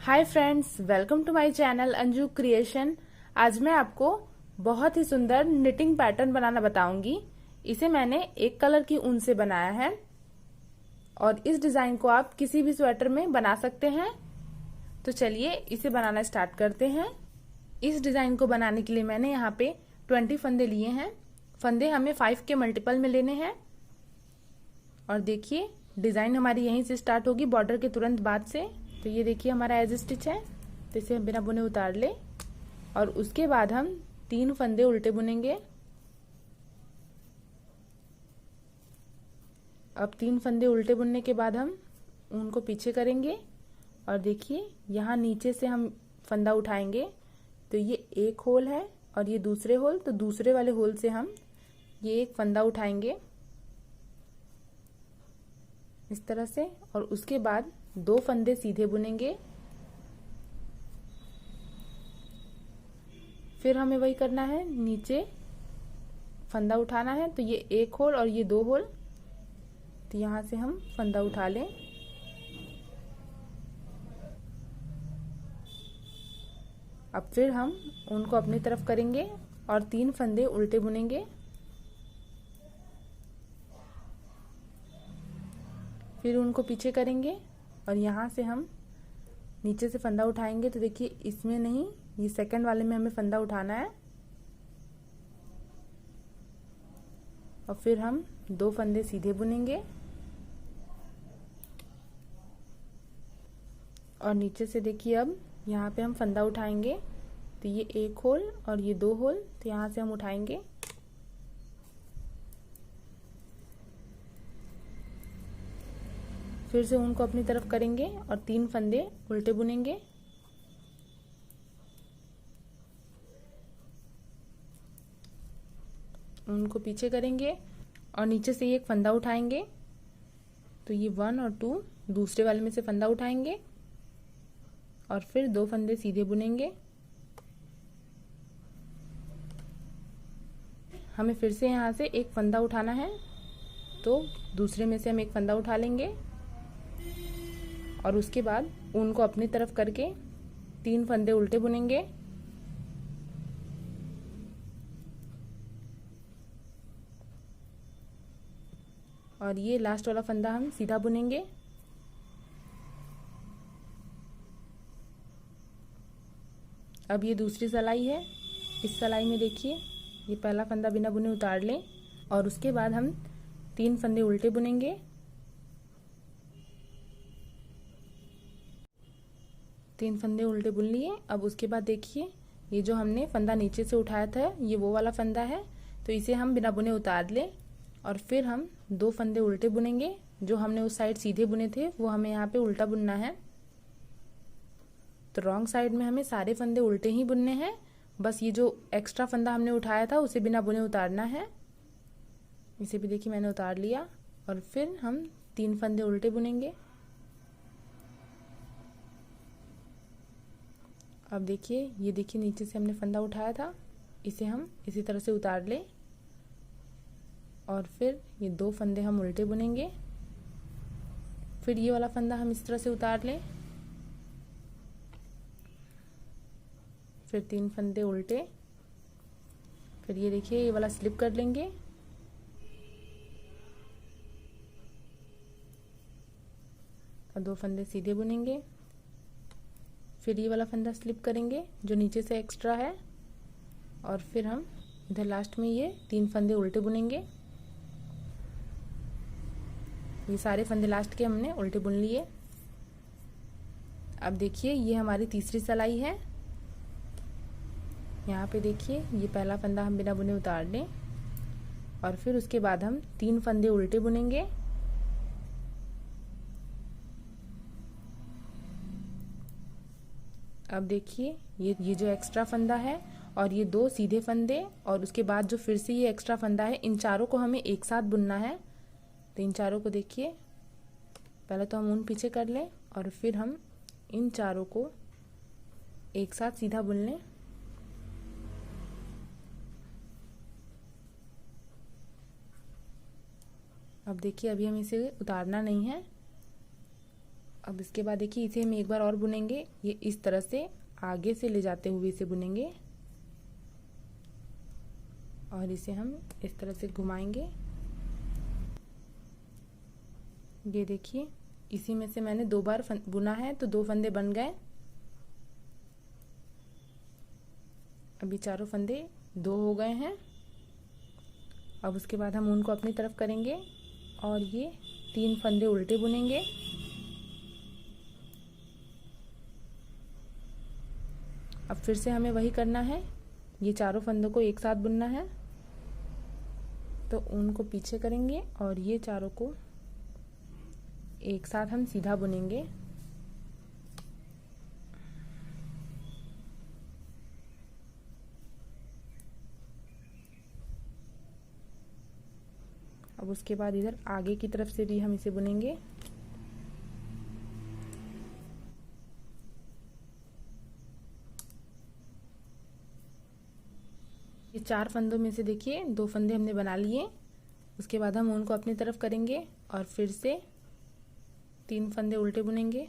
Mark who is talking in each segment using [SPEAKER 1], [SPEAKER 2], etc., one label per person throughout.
[SPEAKER 1] Hi friends, welcome to my channel Anju creation. आज मैं आपको बहुत ही सुंदर निटिंग पैटर्न बनाना बताऊंगी। इसे मैंने एक कलर की ऊन से बनाया है और इस डिजाइन को आप किसी भी स्वेटर में बना सकते हैं। तो चलिए इसे बनाना स्टार्ट करते हैं। इस डिजाइन को बनाने के लिए मैंने यहाँ पे 20 फंदे लिए हैं। फंदे हमें 5 के मल्टीपल में लेने हैं। और देखिए डिजाइन हमारी यहीं से स्टार्ट होगी, बॉर्डर के तुरंत बाद से। तो ये देखिए हमारा एज स्टिच है, तो इसे हम बिना बुने उतार ले और उसके बाद हम 3 फंदे उल्टे बुनेंगे। अब 3 फंदे उल्टे बुनने के बाद हम ऊन को पीछे करेंगे और देखिए यहाँ नीचे से हम फंदा उठाएंगे। तो ये एक होल है और ये दूसरे होल, तो दूसरे वाले होल से हम ये एक फंदा उठाएंगे इस तरह से, और उसके बाद 2 फंदे सीधे बुनेंगे। फिर हमें वही करना है, नीचे फंदा उठाना है। तो ये एक होल और ये 2 होल, तो यहां से हम फंदा उठा लें। अब फिर हम उनको अपनी तरफ करेंगे और 3 फंदे उल्टे बुनेंगे। फिर उनको पीछे करेंगे और यहाँ से हम नीचे से फंदा उठाएंगे। तो देखिए इसमें नहीं, ये सेकंड वाले में हमें फंदा उठाना है। और फिर हम 2 फंदे सीधे बुनेंगे और नीचे से देखिए अब यहाँ पे हम फंदा उठाएंगे। तो ये एक होल और ये 2 होल, तो यहाँ से हम उठाएंगे। फिर से उनको अपनी तरफ करेंगे और 3 फंदे उल्टे बुनेंगे। उनको पीछे करेंगे और नीचे से एक फंदा उठाएंगे। तो ये 1 और 2 दूसरे वाले में से फंदा उठाएंगे और फिर 2 फंदे सीधे बुनेंगे। हमें फिर से यहाँ से एक फंदा उठाना है, तो दूसरे में से हम एक फंदा उठा लेंगे और उसके बाद ऊन को अपनी तरफ करके 3 फंदे उल्टे बुनेंगे। और ये लास्ट वाला फंदा हम सीधा बुनेंगे। अब ये दूसरी सिलाई है। इस सिलाई में देखिए ये पहला फंदा बिना बुने उतार लें और उसके बाद हम 3 फंदे उल्टे बुनेंगे। 3 फंदे उल्टे बुन लिए। अब उसके बाद देखिए ये जो हमने फंदा नीचे से उठाया था, ये वो वाला फंदा है, तो इसे हम बिना बुने उतार लें और फिर हम 2 फंदे उल्टे बुनेंगे। जो हमने उस साइड सीधे बुने थे वो हमें यहाँ पे उल्टा बुनना है। तो रॉन्ग साइड में हमें सारे फंदे उल्टे ही बुनने हैं, बस ये जो एक्स्ट्रा फंदा हमने उठाया था उसे बिना बुने उतारना है। इसे भी देखिए मैंने उतार लिया और फिर हम 3 फंदे उल्टे बुनेंगे। अब देखिए ये देखिए नीचे से हमने फंदा उठाया था, इसे हम इसी तरह से उतार लें और फिर ये 2 फंदे हम उल्टे बुनेंगे। फिर ये वाला फंदा हम इस तरह से उतार लें, फिर 3 फंदे उल्टे। फिर ये देखिए ये वाला स्लिप कर लेंगे और 2 फंदे सीधे बुनेंगे। फिर ये वाला फंदा स्लिप करेंगे जो नीचे से एक्स्ट्रा है और फिर हम इधर लास्ट में ये 3 फंदे उल्टे बुनेंगे। ये सारे फंदे लास्ट के हमने उल्टे बुन लिए। अब देखिए ये हमारी तीसरी सिलाई है। यहाँ पे देखिए ये पहला फंदा हम बिना बुने उतार लें और फिर उसके बाद हम 3 फंदे उल्टे बुनेंगे। अब देखिए ये जो एक्स्ट्रा फंदा है और ये 2 सीधे फंदे और उसके बाद जो फिर से ये एक्स्ट्रा फंदा है, इन चारों को हमें एक साथ बुनना है। तो इन चारों को देखिए पहले तो हम ऊन पीछे कर लें और फिर हम इन चारों को एक साथ सीधा बुन लें। अब देखिए अभी हमें इसे उतारना नहीं है। अब इसके बाद देखिए इसे हम एक बार और बुनेंगे। ये इस तरह से आगे से ले जाते हुए इसे बुनेंगे और इसे हम इस तरह से घुमाएंगे। ये देखिए इसी में से मैंने 2 बार बुना है तो 2 फंदे बन गए। अभी चारों फंदे 2 हो गए हैं। अब उसके बाद हम उनको अपनी तरफ करेंगे और ये 3 फंदे उल्टे बुनेंगे। अब फिर से हमें वही करना है, ये चारों फंदों को एक साथ बुनना है। तो उनको पीछे करेंगे और ये चारों को एक साथ हम सीधा बुनेंगे। अब उसके बाद इधर आगे की तरफ से भी हम इसे बुनेंगे। ये 4 फंदों में से देखिए 2 फंदे हमने बना लिए। उसके बाद हम उनको अपनी तरफ करेंगे और फिर से 3 फंदे उल्टे बुनेंगे।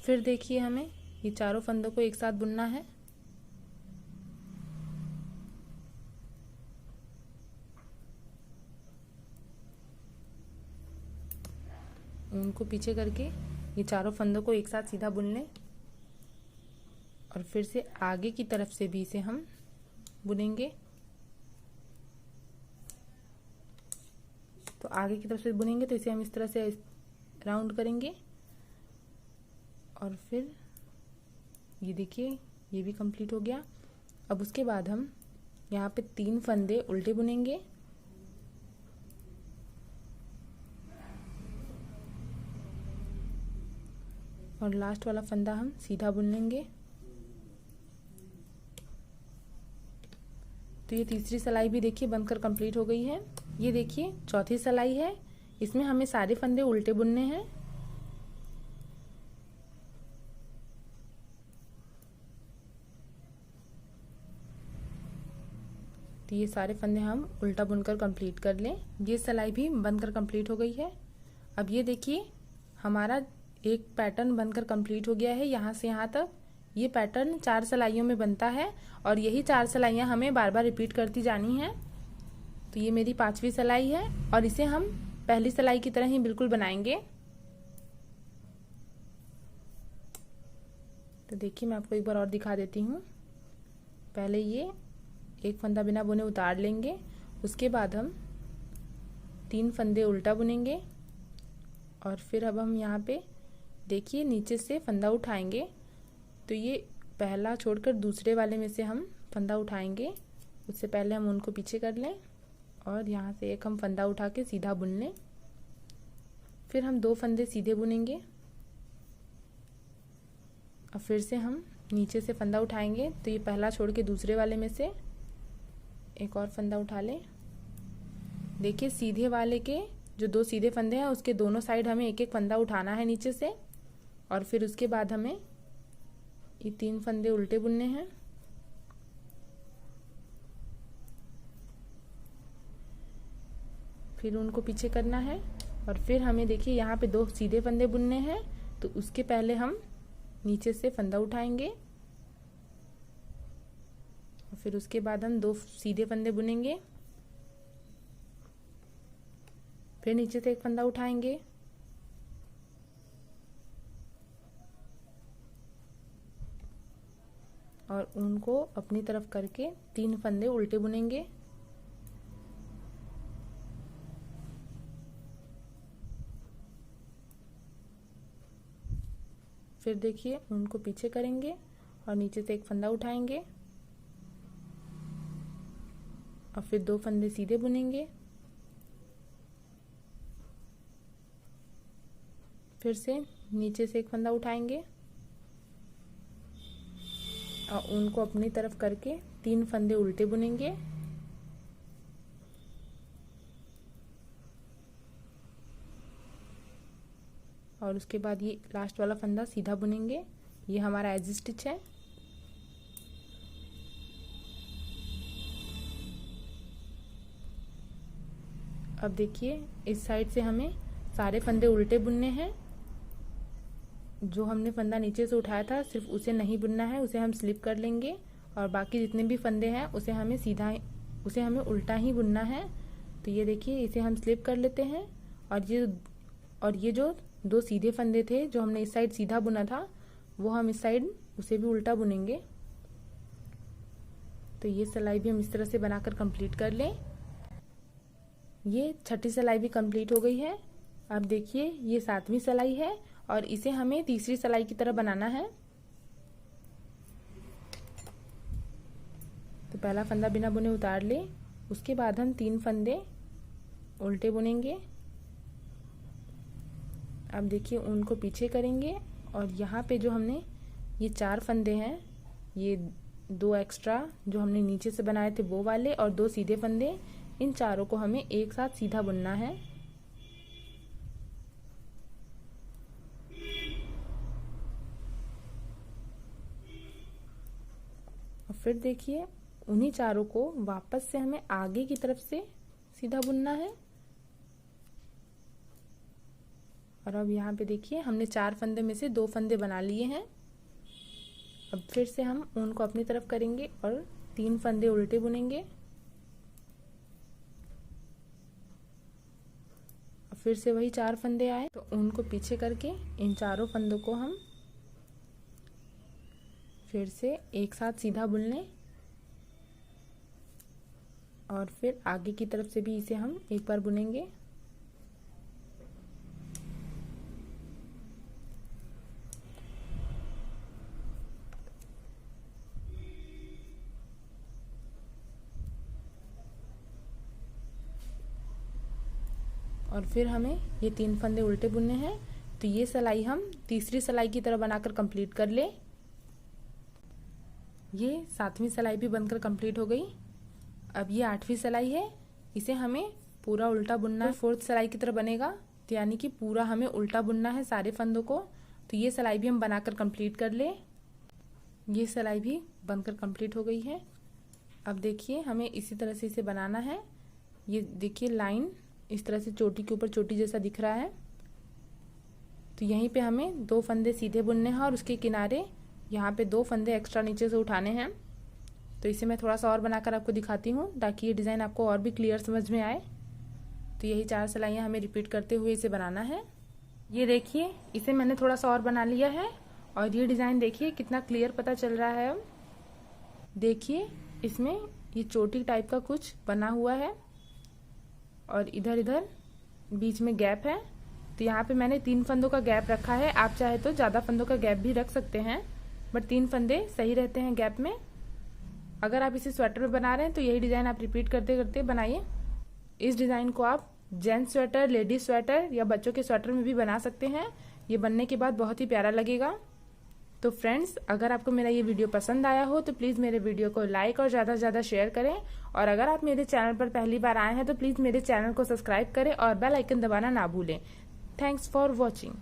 [SPEAKER 1] फिर देखिए हमें ये चारों फंदों को एक साथ बुनना है। उनको पीछे करके ये चारों फंदों को एक साथ सीधा बुन लें और फिर से आगे की तरफ से भी इसे हम बुनेंगे। तो आगे की तरफ से बुनेंगे तो इसे हम इस तरह से राउंड करेंगे और फिर ये देखिए ये भी कंप्लीट हो गया। अब उसके बाद हम यहाँ पे 3 फंदे उल्टे बुनेंगे और लास्ट वाला फंदा हम सीधा बुन लेंगे। तो ये तीसरी सिलाई भी देखिए बनकर कंप्लीट हो गई है। ये देखिए चौथी सिलाई है, इसमें हमें सारे फंदे उल्टे बुनने हैं। तो ये सारे फंदे हम उल्टा बुनकर कंप्लीट कर लें। ये सिलाई भी बनकर कंप्लीट हो गई है। अब ये देखिए हमारा एक पैटर्न बनकर कंप्लीट हो गया है। यहाँ से यहाँ तक ये पैटर्न 4 सिलाइयों में बनता है और यही 4 सिलाइयाँ हमें बार बार रिपीट करती जानी है। तो ये मेरी 5वीं सिलाई है और इसे हम पहली सिलाई की तरह ही बिल्कुल बनाएंगे। तो देखिए मैं आपको एक बार और दिखा देती हूँ। पहले ये एक फंदा बिना बुने उतार लेंगे, उसके बाद हम 3 फंदे उल्टा बुनेंगे और फिर अब हम यहाँ पे देखिए नीचे से फंदा उठाएंगे। तो ये पहला छोड़कर दूसरे वाले में से हम फंदा उठाएंगे। उससे पहले हम उनको पीछे कर लें और यहाँ से एक हम फंदा उठा के सीधा बुन लें। फिर हम 2 फंदे सीधे बुनेंगे और फिर से हम नीचे से फंदा उठाएंगे। तो ये पहला छोड़ के दूसरे वाले में से एक और फंदा उठा लें। देखिए सीधे वाले के जो 2 सीधे फंदे हैं उसके दोनों साइड हमें एक एक फंदा उठाना है नीचे से और फिर उसके बाद हमें ये 3 फंदे उल्टे बुनने हैं। फिर उनको पीछे करना है और फिर हमें देखिए यहाँ पे 2 सीधे फंदे बुनने हैं। तो उसके पहले हम नीचे से फंदा उठाएंगे और फिर उसके बाद हम 2 सीधे फंदे बुनेंगे। फिर नीचे से एक फंदा उठाएंगे और उनको अपनी तरफ करके 3 फंदे उल्टे बुनेंगे। फिर देखिए उनको पीछे करेंगे और नीचे से एक फंदा उठाएंगे और फिर 2 फंदे सीधे बुनेंगे। फिर से नीचे से एक फंदा उठाएंगे और उनको अपनी तरफ करके 3 फंदे उल्टे बुनेंगे। और उसके बाद ये लास्ट वाला फंदा सीधा बुनेंगे। ये हमारा एज स्टिच है। अब देखिए इस साइड से हमें सारे फंदे उल्टे बुनने हैं। जो हमने फंदा नीचे से उठाया था सिर्फ उसे नहीं बुनना है, उसे हम स्लिप कर लेंगे और बाकी जितने भी फंदे हैं उसे हमें उल्टा ही बुनना है। तो ये देखिए इसे हम स्लिप कर लेते हैं और ये जो दो सीधे फंदे थे जो हमने इस साइड सीधा बुना था वो हम इस साइड उसे भी उल्टा बुनेंगे। तो ये सिलाई भी हम इस तरह से बनाकर कंप्लीट कर लें। ये छठी सिलाई भी कंप्लीट हो गई है। अब देखिए ये 7वीं सिलाई है और इसे हमें तीसरी सिलाई की तरह बनाना है। तो पहला फंदा बिना बुने उतार ले, उसके बाद हम 3 फंदे उल्टे बुनेंगे। अब देखिए ऊन को पीछे करेंगे और यहाँ पे जो हमने ये 4 फंदे हैं, ये 2 एक्स्ट्रा जो हमने नीचे से बनाए थे वो वाले और 2 सीधे फंदे, इन चारों को हमें एक साथ सीधा बुनना है। और फिर देखिए उन्हीं चारों को वापस से हमें आगे की तरफ से सीधा बुनना है। और अब यहाँ पे देखिए हमने 4 फंदे में से 2 फंदे बना लिए हैं। अब फिर से हम ऊन को अपनी तरफ करेंगे और 3 फंदे उल्टे बुनेंगे। फिर से वही 4 फंदे आए तो ऊन को पीछे करके इन चारों फंदों को हम फिर से एक साथ सीधा बुन लें और फिर आगे की तरफ से भी इसे हम एक बार बुनेंगे। और फिर हमें ये 3 फंदे उल्टे बुनने हैं। तो ये सिलाई हम तीसरी सिलाई की तरह बनाकर कंप्लीट कर ले। ये 7वीं सिलाई भी बनकर कंप्लीट हो गई। अब ये 8वीं सिलाई है, इसे हमें पूरा उल्टा बुनना है। 4th सिलाई की तरह बनेगा, तो यानी कि पूरा हमें उल्टा बुनना है सारे फंदों को। तो ये सिलाई भी हम बनाकर कंप्लीट कर ले। ये सिलाई भी बनकर कंप्लीट हो गई है। अब देखिए हमें इसी तरह से इसे बनाना है। ये देखिए लाइन इस तरह से चोटी के ऊपर चोटी जैसा दिख रहा है। तो यहीं पे हमें 2 फंदे सीधे बुनने हैं और उसके किनारे यहाँ पे 2 फंदे एक्स्ट्रा नीचे से उठाने हैं। तो इसे मैं थोड़ा सा और बनाकर आपको दिखाती हूँ ताकि ये डिज़ाइन आपको और भी क्लियर समझ में आए। तो यही 4 सिलाइयाँ हमें रिपीट करते हुए इसे बनाना है। ये देखिए इसे मैंने थोड़ा सा और बना लिया है और ये डिज़ाइन देखिए कितना क्लियर पता चल रहा है। अब देखिए इसमें ये चोटी टाइप का कुछ बना हुआ है और इधर इधर बीच में गैप है। तो यहाँ पे मैंने 3 फंदों का गैप रखा है। आप चाहे तो ज़्यादा फंदों का गैप भी रख सकते हैं, बट 3 फंदे सही रहते हैं गैप में। अगर आप इसे स्वेटर में बना रहे हैं तो यही डिज़ाइन आप रिपीट करते करते बनाइए। इस डिज़ाइन को आप जेंट्स स्वेटर, लेडीज स्वेटर या बच्चों के स्वेटर में भी बना सकते हैं। ये बनने के बाद बहुत ही प्यारा लगेगा। तो फ्रेंड्स, अगर आपको मेरा ये वीडियो पसंद आया हो तो प्लीज़ मेरे वीडियो को लाइक और ज़्यादा से ज़्यादा शेयर करें। और अगर आप मेरे चैनल पर पहली बार आए हैं तो प्लीज़ मेरे चैनल को सब्सक्राइब करें और बेल आइकन दबाना ना भूलें। Thanks for watching.